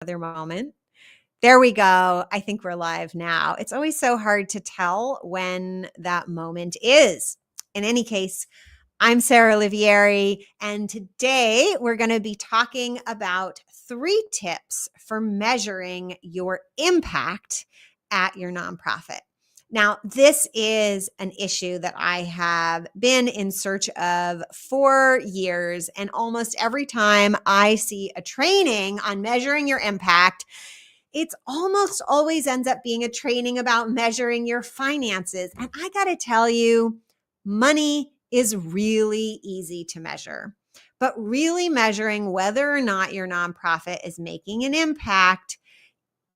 another moment. There we go. I think we're live now. It's always so hard to tell when that moment is. In any case, I'm Sarah Olivieri, and today we're going to be talking about 3 tips for measuring your impact at your nonprofit. Now, this is an issue that I have been in search of for years, and almost every time I see a training on measuring your impact, it's almost always ends up being a training about measuring your finances. And I got to tell you, money is really easy to measure, but really measuring whether or not your nonprofit is making an impact,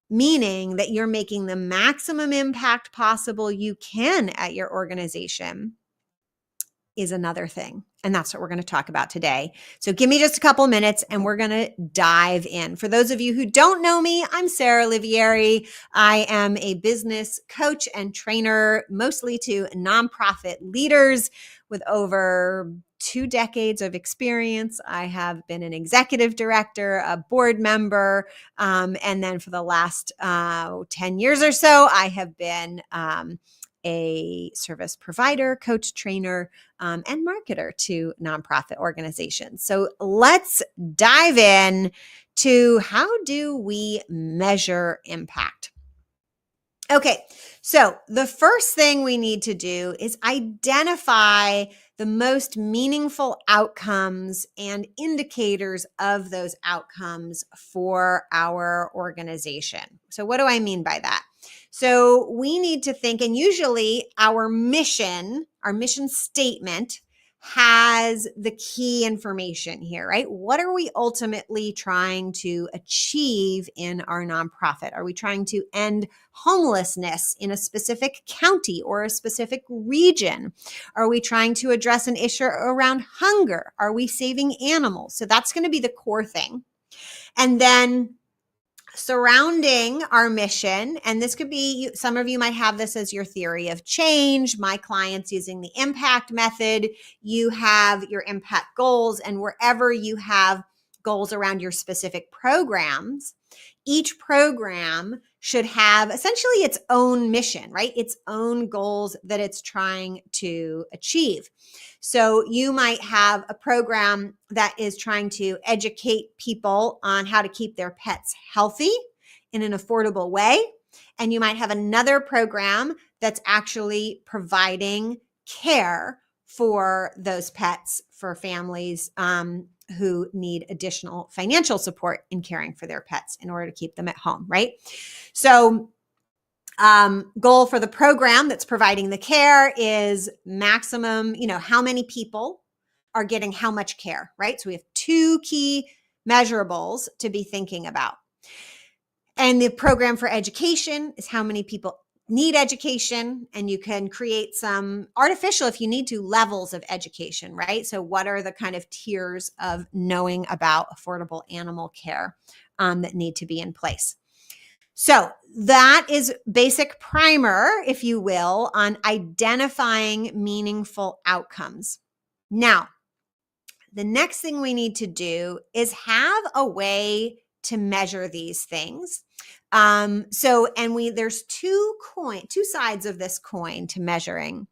meaning that you're making the maximum impact possible you can at your organization, is another thing. And that's what we're going to talk about today. So give me just a couple minutes and we're going to dive in. For those of you who don't know me, I'm Sarah Olivieri. I am a business coach and trainer, mostly to nonprofit leaders with over 2 decades of experience. I have been an executive director, a board member, and then for the last 10 years or so, I have been a service provider, coach, trainer, and marketer to nonprofit organizations. So let's dive in to how do we measure impact? Okay, so the first thing we need to do is identify the most meaningful outcomes and indicators of those outcomes for our organization. So what do I mean by that? So we need to think, and usually our mission statement has the key information here, right? What are we ultimately trying to achieve in our nonprofit? Are we trying to end homelessness in a specific county or a specific region? Are we trying to address an issue around hunger? Are we saving animals? So that's going to be the core thing. And then surrounding our mission, and this could be, some of you might have this as your theory of change. My clients using the impact method. You have your impact goals, and wherever you have goals around your specific programs, each program should have essentially its own mission, right? Its own goals that it's trying to achieve. So you might have a program that is trying to educate people on how to keep their pets healthy in an affordable way. And you might have another program that's actually providing care for those pets for families who need additional financial support in caring for their pets in order to keep them at home, right? So goal for the program that's providing the care is maximum, how many people are getting how much care, right? So we have 2 key measurables to be thinking about. And the program for education is how many people need education, and you can create some artificial, if you need to, levels of education, right? So what are the kind of tiers of knowing about affordable animal care that need to be in place? So that is basic primer, if you will, on identifying meaningful outcomes. Now, the next thing we need to do is have a way to measure these things. There's two sides of this coin to measuring.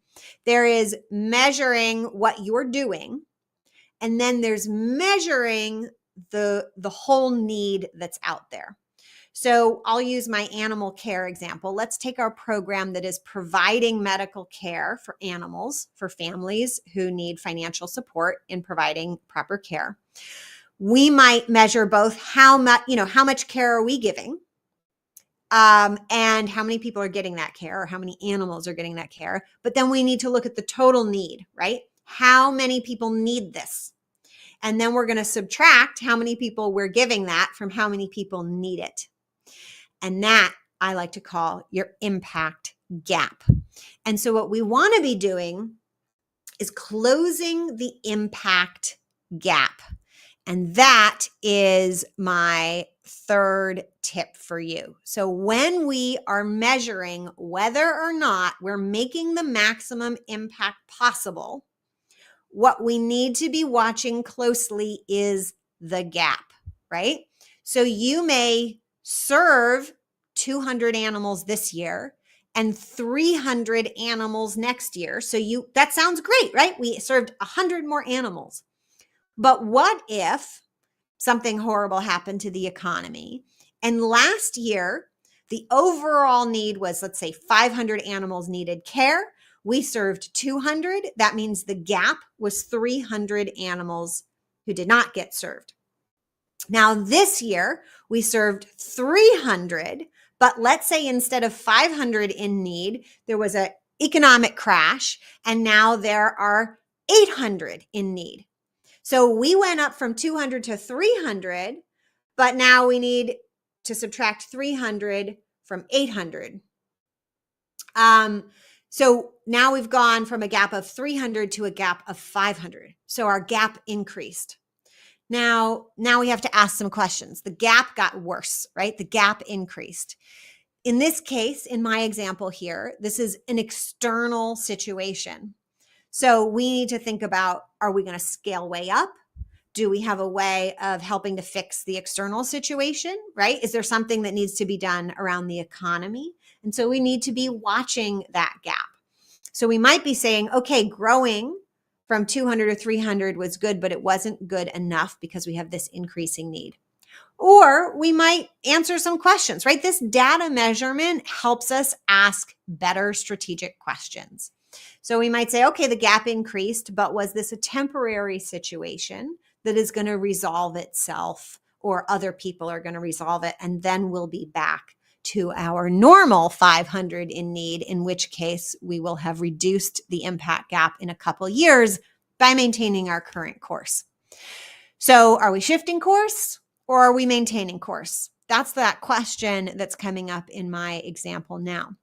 There is measuring what you're doing, and then there's measuring the whole need that's out there. So I'll use my animal care example. Let's take our program that is providing medical care for animals, for families who need financial support in providing proper care. We might measure both how much care are we giving, and how many people are getting that care, or how many animals are getting that care. But then we need to look at the total need, right? How many people need this? And then we're going to subtract how many people we're giving that from how many people need it. And that I like to call your impact gap. And so what we want to be doing is closing the impact gap. And that is my third tip for you. So when we are measuring whether or not we're making the maximum impact possible, what we need to be watching closely is the gap, right? So you may serve 200 animals this year and 300 animals next year. So that sounds great, right? We served 100 more animals. But what if something horrible happened to the economy? And last year, the overall need was, let's say, 500 animals needed care. We served 200. That means the gap was 300 animals who did not get served. Now, this year, we served 300, but let's say instead of 500 in need, there was an economic crash, and now there are 800 in need. So we went up from 200 to 300, but now we need to subtract 300 from 800. So now we've gone from a gap of 300 to a gap of 500. So our gap increased. Now we have to ask some questions. The gap got worse, right? The gap increased. In this case, in my example here, this is an external situation. So we need to think about, are we going to scale way up? Do we have a way of helping to fix the external situation, right? Is there something that needs to be done around the economy? And so we need to be watching that gap. So we might be saying, okay, growing from 200 to 300 was good, but it wasn't good enough because we have this increasing need. Or we might answer some questions, right? This data measurement helps us ask better strategic questions. So we might say, okay, the gap increased, but was this a temporary situation that is going to resolve itself, or other people are going to resolve it, and then we'll be back to our normal 500 in need, in which case we will have reduced the impact gap in a couple years by maintaining our current course. So are we shifting course or are we maintaining course? That's that question that's coming up in my example now.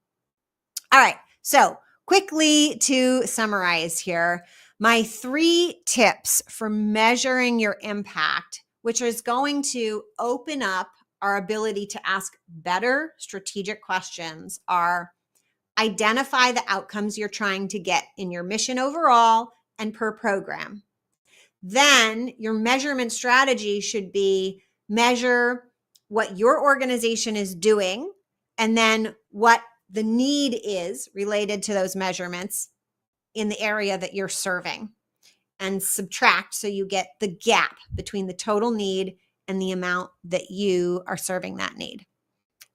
All right, so quickly to summarize here, my 3 tips for measuring your impact, which is going to open up our ability to ask better strategic questions, are: identify the outcomes you're trying to get in your mission overall and per program. Then your measurement strategy should be measure what your organization is doing and then what the need is related to those measurements in the area that you're serving, and subtract so you get the gap between the total need and the amount that you are serving that need.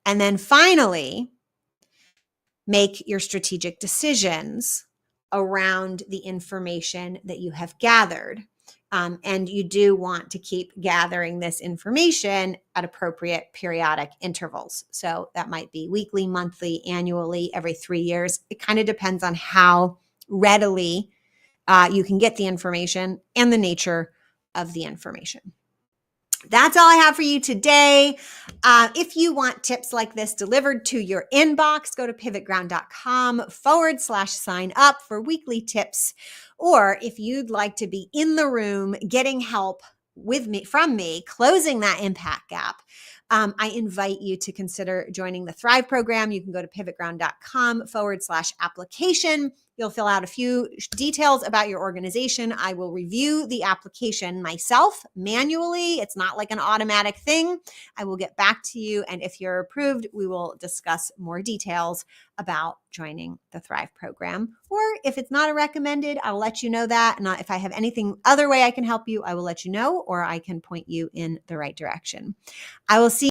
And then finally, make your strategic decisions around the information that you have gathered. And you do want to keep gathering this information at appropriate periodic intervals. So that might be weekly, monthly, annually, every 3 years. It kind of depends on how readily you can get the information and the nature of the information. That's all I have for you today. If you want tips like this delivered to your inbox, go to pivotground.com/sign up for weekly tips. Or if you'd like to be in the room getting help from me, closing that impact gap, I invite you to consider joining the Thrive program. You can go to pivotground.com/application. You'll fill out a few details about your organization. I will review the application myself manually. It's not like an automatic thing. I will get back to you. And if you're approved, we will discuss more details about joining the Thrive program. Or if it's not a recommended, I'll let you know that. And if I have anything other way I can help you, I will let you know, or I can point you in the right direction. I will see